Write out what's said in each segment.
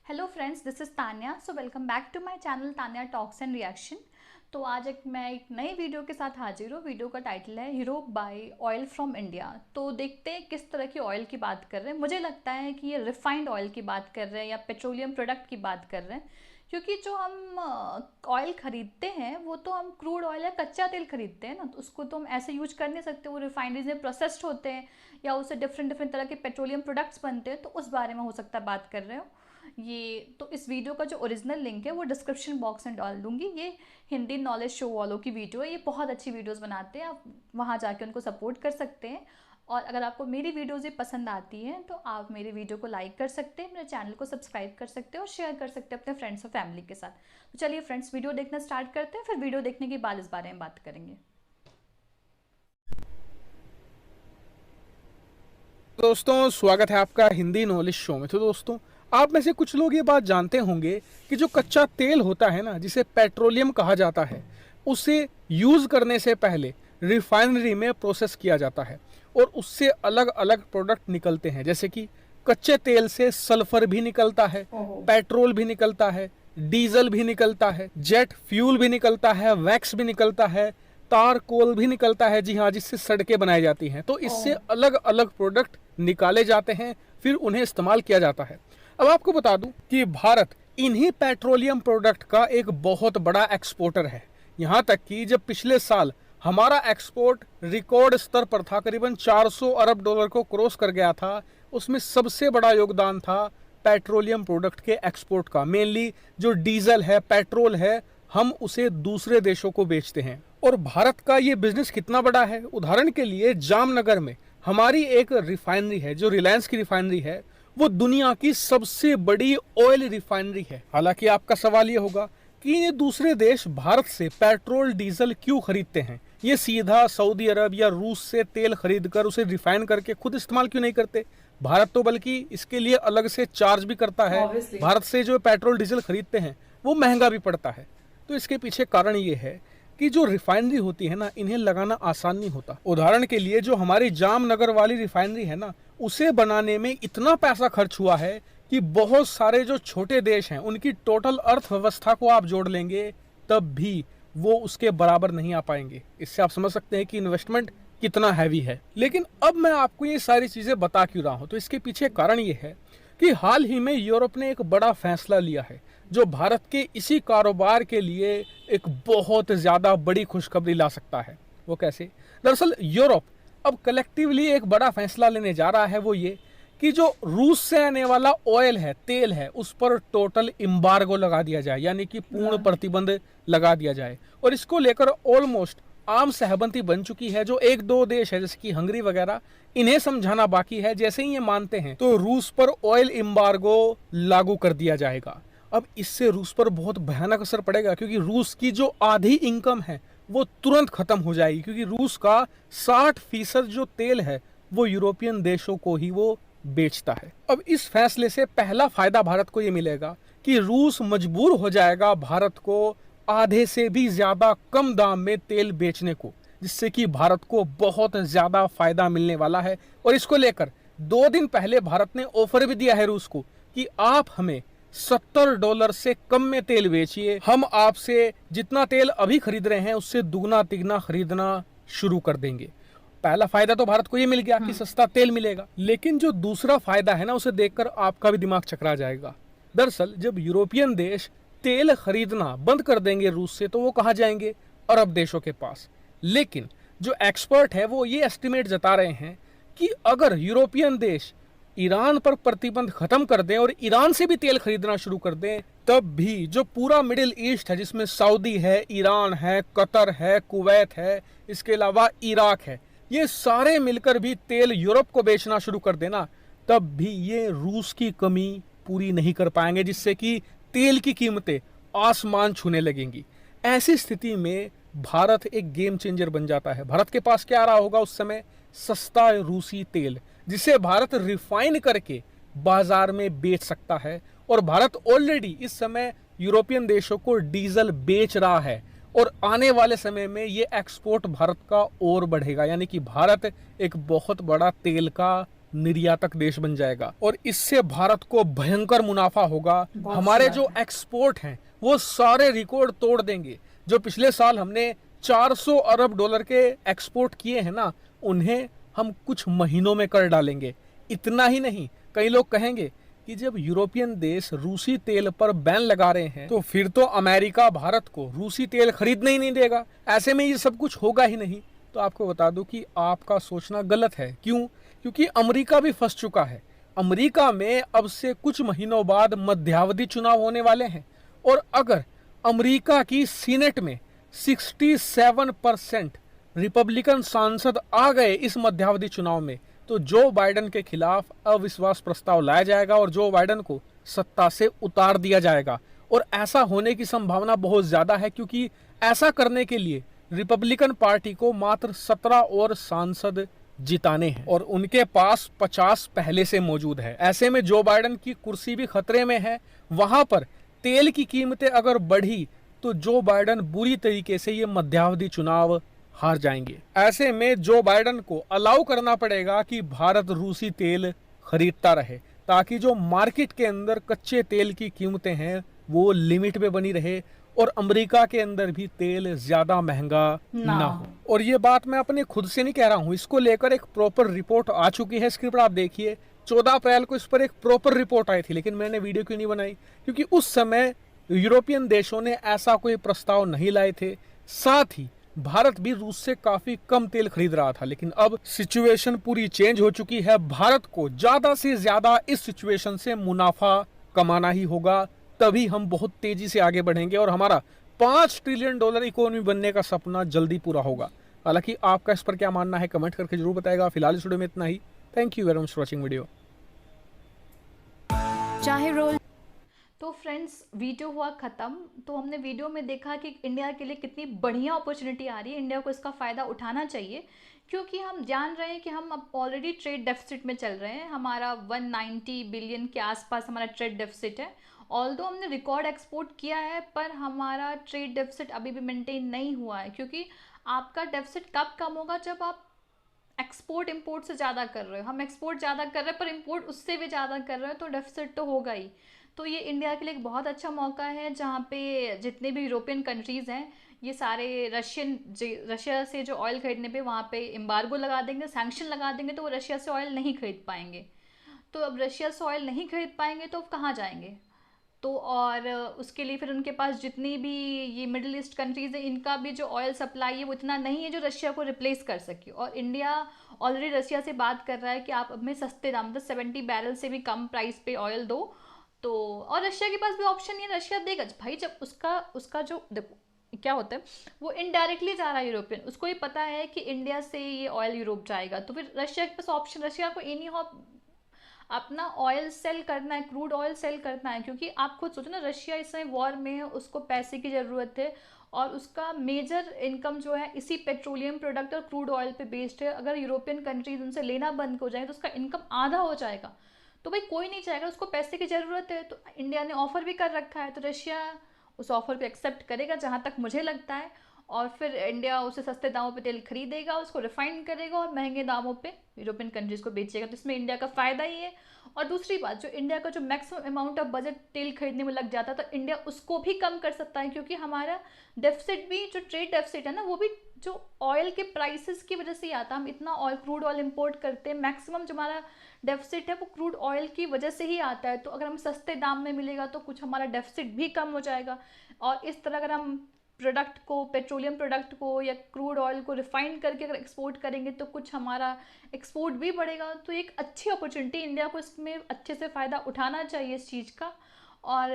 Hello friends, this is Tanya. So welcome back to my channel Tanya talks and reaction. तो आज मैं एक नई वीडियो के साथ हाजिर हूँ। वीडियो का टाइटल है Europe buy oil from India. तो देखते हैं किस तरह की ऑयल की बात कर रहे हैं। मुझे लगता है कि ये रिफाइंड ऑयल की बात कर रहे हैं या पेट्रोलियम प्रोडक्ट की बात कर रहे हैं, क्योंकि जो हम ऑयल ख़रीदते हैं वो तो हम क्रूड ऑयल या कच्चा तेल खरीदते हैं ना, तो उसको तो हम ऐसे यूज कर नहीं सकते। वो रिफाइनरीज में प्रोसेस्ड होते हैं या उससे डिफरेंट डिफरेंट तरह के पेट्रोलियम प्रोडक्ट्स बनते हैं, तो उस बारे में हो सकता है बात कर रहे हो। ये तो इस वीडियो का जो ओरिजिनल लिंक है वो डिस्क्रिप्शन बॉक्स में डाल दूंगी। ये हिंदी नॉलेज शो वालों की वीडियो है। ये बहुत अच्छी वीडियोस बनाते हैं, आप वहाँ जाके उनको सपोर्ट कर सकते हैं। और अगर आपको मेरी वीडियोज़ ये पसंद आती हैं तो आप मेरी वीडियो को लाइक कर सकते हैं, मेरे चैनल को सब्सक्राइब कर सकते हैं और शेयर कर सकते हैं अपने फ्रेंड्स और फैमिली के साथ। तो चलिए फ्रेंड्स, वीडियो देखना स्टार्ट करते हैं, फिर वीडियो देखने के बाद इस बारे में बात करेंगे। दोस्तों, स्वागत है आपका हिंदी नॉलेज शो में। तो दोस्तों, आप में से कुछ लोग ये बात जानते होंगे कि जो कच्चा तेल होता है ना, जिसे पेट्रोलियम कहा जाता है, उसे यूज़ करने से पहले रिफाइनरी में प्रोसेस किया जाता है और उससे अलग अलग प्रोडक्ट निकलते हैं। जैसे कि कच्चे तेल से सल्फर भी निकलता है, पेट्रोल भी निकलता है, डीजल भी निकलता है, जेट फ्यूल भी निकलता है, वैक्स भी निकलता है, तार कोल भी निकलता है, जी हाँ, जिससे सड़कें बनाई जाती हैं। तो इससे अलग अलग प्रोडक्ट निकाले जाते हैं, फिर उन्हें इस्तेमाल किया जाता है। अब आपको बता दूं कि भारत इन्हीं पेट्रोलियम प्रोडक्ट का एक बहुत बड़ा एक्सपोर्टर है। यहाँ तक कि जब पिछले साल हमारा एक्सपोर्ट रिकॉर्ड स्तर पर था, करीबन 400 अरब डॉलर को क्रॉस कर गया था, उसमें सबसे बड़ा योगदान था पेट्रोलियम प्रोडक्ट के एक्सपोर्ट का। मेनली जो डीजल है, पेट्रोल है, हम उसे दूसरे देशों को बेचते हैं। और भारत का ये बिजनेस कितना बड़ा है, उदाहरण के लिए जामनगर में हमारी एक रिफाइनरी है, जो रिलायंस की रिफाइनरी है, वो दुनिया की सबसे बड़ी ऑयल रिफाइनरी है। हालांकि आपका सवाल ये होगा कि ये दूसरे देश भारत से पेट्रोल डीजल क्यों खरीदते हैं, ये सीधा सऊदी अरब या रूस से तेल खरीद कर उसे रिफाइन करके खुद इस्तेमाल क्यों नहीं करते। भारत तो बल्कि इसके लिए अलग से चार्ज भी करता है। भारत से जो पेट्रोल डीजल खरीदते हैं वो महंगा भी पड़ता है। तो इसके पीछे कारण ये है कि जो रिफाइनरी होती है ना, इन्हें लगाना आसान नहीं होता। उदाहरण के लिए जो हमारी जामनगर वाली रिफाइनरी है ना, उसे बनाने में इतना पैसा खर्च हुआ है कि बहुत सारे जो छोटे देश हैं उनकी टोटल अर्थव्यवस्था को आप जोड़ लेंगे तब भी वो उसके बराबर नहीं आ पाएंगे। इससे आप समझ सकते हैं कि इन्वेस्टमेंट कितना हैवी है। लेकिन अब मैं आपको ये सारी चीजें बता क्यों रहा हूं, तो इसके पीछे कारण ये है कि हाल ही में यूरोप ने एक बड़ा फैसला लिया है, जो भारत के इसी कारोबार के लिए एक बहुत ज्यादा बड़ी खुशखबरी ला सकता है। वो कैसे? दरअसल यूरोप अब कलेक्टिवली एक बड़ा फैसला लेने जा रहा है। वो ये कि जो रूस से आने वाला ऑयल है, तेल है, उस पर टोटल एम्बार्गो लगा दिया जाए, यानी कि पूर्ण प्रतिबंध लगा दिया जाए। और इसको लेकर ऑलमोस्ट आम सहमति बन चुकी है। जो एक दो देश है जैसे कि हंगरी वगैरह, इन्हें समझाना बाकी है। जैसे ही ये मानते हैं तो रूस पर ऑयल एम्बार्गो लागू कर दिया जाएगा। अब इससे रूस पर बहुत भयानक असर पड़ेगा, क्योंकि रूस की जो आधी इनकम है वो तुरंत खत्म हो जाएगी, क्योंकि रूस का 60% जो तेल है वो यूरोपियन देशों को ही वो बेचता है। अब इस फैसले से पहला फायदा भारत को ये मिलेगा कि रूस मजबूर हो जाएगा भारत को आधे से भी ज्यादा कम दाम में तेल बेचने को, जिससे कि भारत को बहुत ज्यादा फायदा मिलने वाला है। और इसको लेकर 2 दिन पहले भारत ने ऑफर भी दिया है रूस को कि आप हमें $70 से कम में तेल बेचिए, हम आपसे जितना तेल अभी खरीद रहे हैं उससे दुगना तिगना खरीदना शुरू कर देंगे। पहला फायदा तो भारत को ये मिल गया कि सस्ता तेल मिलेगा। लेकिन जो दूसरा फायदा है ना, उसे देखकर आपका भी दिमाग चकरा जाएगा। दरअसल जब यूरोपियन देश तेल खरीदना बंद कर देंगे रूस से, तो वो कहाँ जाएंगे? अरब देशों के पास। लेकिन जो एक्सपर्ट है वो ये एस्टिमेट जता रहे हैं कि अगर यूरोपियन देश ईरान पर प्रतिबंध खत्म कर दें और ईरान से भी तेल खरीदना शुरू कर दें, तब भी जो पूरा मिडिल ईस्ट है, जिसमें सऊदी है, ईरान है, कतर है, कुवैत है, इसके अलावा इराक है, ये सारे मिलकर भी तेल यूरोप को बेचना शुरू कर देना, तब भी ये रूस की कमी पूरी नहीं कर पाएंगे, जिससे कि तेल की कीमतें आसमान छूने लगेंगी। ऐसी स्थिति में भारत एक गेम चेंजर बन जाता है। भारत के पास क्या आ रहा होगा उस समय? सस्ता रूसी तेल, जिसे भारत रिफाइन करके बाजार में बेच सकता है। और भारत ऑलरेडी इस समय यूरोपियन देशों को डीजल बेच रहा है और आने वाले समय में ये एक्सपोर्ट भारत का और बढ़ेगा, यानी कि भारत एक बहुत बड़ा तेल का निर्यातक देश बन जाएगा और इससे भारत को भयंकर मुनाफा होगा। हमारे जो एक्सपोर्ट हैं वो सारे रिकॉर्ड तोड़ देंगे। जो पिछले साल हमने 400 अरब डॉलर के एक्सपोर्ट किए हैं ना, उन्हें हम कुछ महीनों में कर डालेंगे। इतना ही नहीं, कई लोग कहेंगे कि जब यूरोपियन देश रूसी तेल पर बैन लगा रहे हैं तो फिर तो अमेरिका भारत को रूसी तेल खरीदने ही नहीं देगा, ऐसे में ये सब कुछ होगा ही नहीं। तो आपको बता दूं कि आपका सोचना गलत है। क्यों? क्योंकि अमेरिका भी फंस चुका है। अमेरिका में अब से कुछ महीनों बाद मध्यावधि चुनाव होने वाले हैं और अगर अमेरिका की सीनेट में 67% रिपब्लिकन सांसद आ गए इस मध्यावधि चुनाव में, तो जो बाइडेन के खिलाफ अविश्वास प्रस्ताव लाया जाएगा और जो बाइडेन को सत्ता से उतार दिया जाएगा। और ऐसा होने की संभावना बहुत ज्यादा है क्योंकि ऐसा करने के लिए रिपब्लिकन पार्टी को मात्र 17 और सांसद जिताने हैं और उनके पास 50 पहले से मौजूद है। ऐसे में जो बाइडेन की कुर्सी भी खतरे में है। वहां पर तेल की कीमतें अगर बढ़ी तो जो बाइडेन बुरी तरीके से ये मध्यावधि चुनाव हार जाएंगे। ऐसे में जो बाइडेन को अलाउ करना पड़ेगा कि भारत रूसी तेल खरीदता रहे ताकि जो मार्केट के अंदर कच्चे तेल की कीमतें हैं वो लिमिट में बनी रहे और अमेरिका के अंदर भी तेल ज्यादा महंगा ना हो। और ये बात मैं अपने खुद से नहीं कह रहा हूँ, इसको लेकर एक प्रॉपर रिपोर्ट आ चुकी है। स्क्रिप्ट आप देखिए, 14 अप्रैल को इस पर एक प्रॉपर रिपोर्ट आई थी, लेकिन मैंने वीडियो क्यों नहीं बनाई? क्योंकि उस समय यूरोपियन देशों ने ऐसा कोई प्रस्ताव नहीं लाए थे। साथ ही भारत भी रूस से काफी कम तेल खरीद रहा था। लेकिन अब सिचुएशन पूरी चेंज हो चुकी है। भारत को ज्यादा से ज्यादा इस सिचुएशन से मुनाफा कमाना ही होगा, तभी हम बहुत तेजी से आगे बढ़ेंगे और हमारा $5 ट्रिलियन इकोनॉमी बनने का सपना जल्दी पूरा होगा। हालांकि आपका इस पर क्या मानना है कमेंट करके जरूर बताएगा। फिलहाल इस वीडियो में इतना ही। Thank you very much for watching video. चाहे रोल तो फ्रेंड्स, वीडियो हुआ ख़त्म। तो हमने वीडियो में देखा कि इंडिया के लिए कितनी बढ़िया अपॉर्चुनिटी आ रही है, इंडिया को इसका फ़ायदा उठाना चाहिए क्योंकि हम जान रहे हैं कि हम अब ऑलरेडी ट्रेड डेफिसिट में चल रहे हैं। हमारा 190 बिलियन के आसपास हमारा ट्रेड डेफिसिट है। ऑल्दो हमने रिकॉर्ड एक्सपोर्ट किया है पर हमारा ट्रेड डेफिसिट अभी भी मेंटेन नहीं हुआ है, क्योंकि आपका डेफिसिट कब कम होगा? जब आप एक्सपोर्ट इंपोर्ट से ज़्यादा कर रहे हो। हम एक्सपोर्ट ज़्यादा कर रहे हैं पर इंपोर्ट उससे भी ज़्यादा कर रहे हैं, तो डेफिसिट तो होगा ही। तो ये इंडिया के लिए एक बहुत अच्छा मौका है जहाँ पे जितने भी यूरोपियन कंट्रीज़ हैं ये सारे रशिया से जो ऑयल खरीदने पे वहाँ पे एम्बार्गो लगा देंगे, सैंक्शन लगा देंगे, तो वो रशिया से ऑयल नहीं खरीद पाएंगे। तो अब रशिया से ऑयल नहीं खरीद पाएंगे तो कहाँ जाएंगे? तो और उसके लिए फिर उनके पास जितनी भी ये मिडिल ईस्ट कंट्रीज़ है इनका भी जो ऑयल सप्लाई है वो इतना नहीं है जो रशिया को रिप्लेस कर सके। और इंडिया ऑलरेडी रशिया से बात कर रहा है कि आप हमें सस्ते दाम पर 70 बैरल से भी कम प्राइस पे ऑयल दो। तो और रशिया के पास भी ऑप्शन नहीं है, रशिया देगा भाई। जब उसका जो देखो क्या होता है, वो इनडायरेक्टली जा रहा है यूरोपियन, उसको ये पता है कि इंडिया से ये ऑयल यूरोप जाएगा, तो फिर रशिया के पास ऑप्शन, रशिया को एनी हाउ अपना ऑयल सेल करना है, क्रूड ऑयल सेल करना है। क्योंकि आप खुद सोचो ना, रशिया इस समय वॉर में है, उसको पैसे की ज़रूरत है और उसका मेजर इनकम जो है इसी पेट्रोलियम प्रोडक्ट और क्रूड ऑयल पे बेस्ड है। अगर यूरोपियन कंट्रीज उनसे लेना बंद हो जाए तो उसका इनकम आधा हो जाएगा। तो भाई कोई नहीं चाहेगा, उसको पैसे की ज़रूरत है। तो इंडिया ने ऑफ़र भी कर रखा है, तो रशिया उस ऑफ़र को एक्सेप्ट करेगा जहाँ तक मुझे लगता है। और फिर इंडिया उसे सस्ते दामों पे तेल खरीदेगा, उसको रिफाइन करेगा और महंगे दामों पे यूरोपियन कंट्रीज़ को बेचेगा। तो इसमें इंडिया का फ़ायदा ही है। और दूसरी बात, जो इंडिया का जो मैक्सिमम अमाउंट ऑफ बजट तेल खरीदने में लग जाता है, तो इंडिया उसको भी कम कर सकता है। क्योंकि हमारा डेफिसिट भी, जो ट्रेड डेफिसिट है ना, वो भी जो ऑयल के प्राइसेस की वजह से ही आता है। हम इतना ऑयल, क्रूड ऑयल इंपोर्ट करते हैं, मैक्सिमम जो हमारा डेफिसिट है वो क्रूड ऑयल की वजह से ही आता है। तो अगर हम सस्ते दाम में मिलेगा तो कुछ हमारा डेफिसिट भी कम हो जाएगा। और इस तरह अगर हम प्रोडक्ट को, पेट्रोलियम प्रोडक्ट को या क्रूड ऑयल को रिफाइन करके अगर एक्सपोर्ट करेंगे तो कुछ हमारा एक्सपोर्ट भी बढ़ेगा। तो एक अच्छी अपॉर्चुनिटी, इंडिया को इसमें अच्छे से फ़ायदा उठाना चाहिए इस चीज़ का। और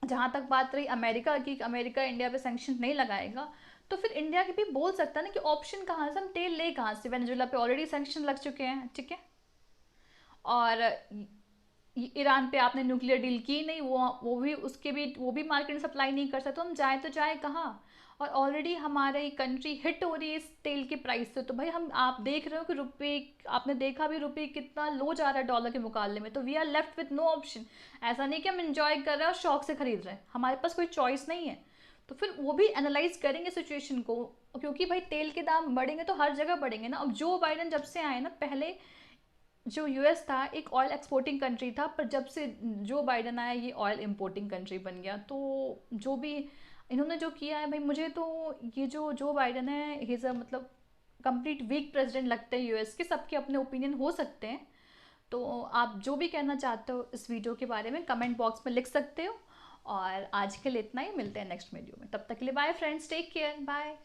जहाँ तक बात रही अमेरिका की, अमेरिका इंडिया पे सैंक्शन नहीं लगाएगा, तो फिर इंडिया के भी बोल सकता है ना कि ऑप्शन कहाँ से, हम तेल ले कहाँ से? वेनेजुएला पे ऑलरेडी सैंक्शन लग चुके हैं, ठीक है। और ईरान पे आपने न्यूक्लियर डील की नहीं, वो भी मार्केट में सप्लाई नहीं कर सकते। तो हम जाए तो जाए कहाँ? और ऑलरेडी हमारी कंट्री हिट हो रही है इस तेल के प्राइस से। तो भाई आप देख रहे हो कि रुपये, आपने देखा भी रुपये कितना लो जा रहा है डॉलर के मुकाबले में। तो we are left with no option. ऐसा नहीं कि हम इंजॉय कर रहे हैं और शौक से खरीद रहे हैं, हमारे पास कोई चॉइस नहीं है। तो फिर वो भी एनालाइज करेंगे सिचुएशन को, क्योंकि भाई तेल के दाम बढ़ेंगे तो हर जगह बढ़ेंगे ना। अब जो बाइडेन जब से आए ना, पहले जो यूएस था एक ऑयल एक्सपोर्टिंग कंट्री था, पर जब से जो बाइडन आया ये ऑयल इंपोर्टिंग कंट्री बन गया। तो जो भी इन्होंने जो किया है भाई, मुझे तो ये जो बाइडन है ही इज़ अ मतलब कंप्लीट वीक प्रेसिडेंट लगते हैं यूएस के। सबके अपने ओपिनियन हो सकते हैं। तो आप जो भी कहना चाहते हो इस वीडियो के बारे में कमेंट बॉक्स में लिख सकते हो। और आज के लिए इतना ही, मिलते हैं नेक्स्ट वीडियो में। तब तक के लिए bye friends, take care, bye.